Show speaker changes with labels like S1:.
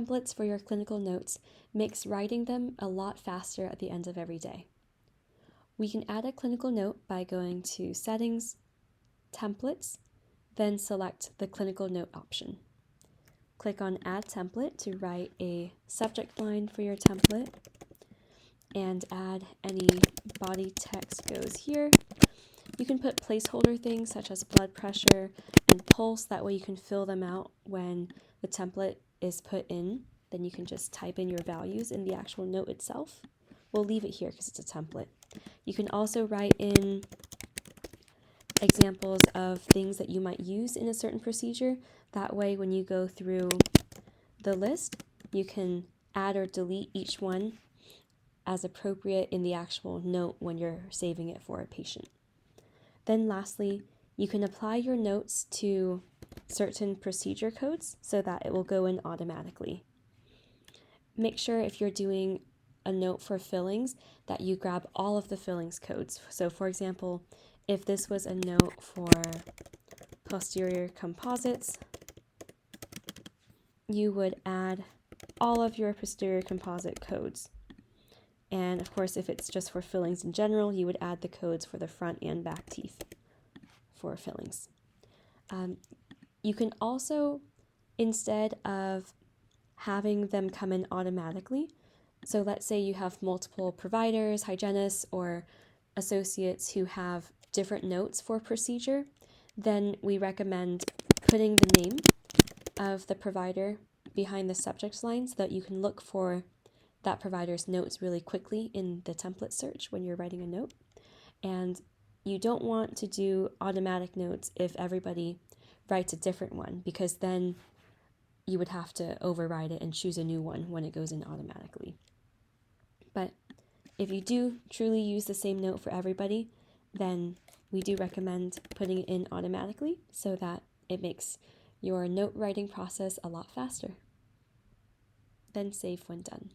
S1: templates for your clinical notes makes writing them a lot faster at the end of every day. We can add a clinical note by going to Settings, Templates, then select the clinical note option. Click on Add Template to write a subject line for your template and add any body text goes here. You can put placeholder things such as blood pressure and pulse, that way you can fill them out when the template is put in. Then you can just type in your values in the actual note itself. We'll leave it here because it's a template. You can also write in examples of things that you might use in a certain procedure. That way when you go through the list, you can add or delete each one as appropriate in the actual note when you're saving it for a patient. Then lastly, you can apply your notes to certain procedure codes so that it will go in automatically. Make sure if you're doing a note for fillings that you grab all of the fillings codes. So for example, if this was a note for posterior composites, you would add all of your posterior composite codes. And of course, if it's just for fillings in general, you would add the codes for the front and back teeth for fillings. You can also, instead of having them come in automatically, so let's say you have multiple providers, hygienists, or associates who have different notes for procedure, then we recommend putting the name of the provider behind the subject line so that you can look for that provider's notes really quickly in the template search when you're writing a note. And you don't want to do automatic notes if everybody writes a different one, because then you would have to override it and choose a new one when it goes in automatically. But if you do truly use the same note for everybody, then we do recommend putting it in automatically so that it makes your note writing process a lot faster. Then save when done.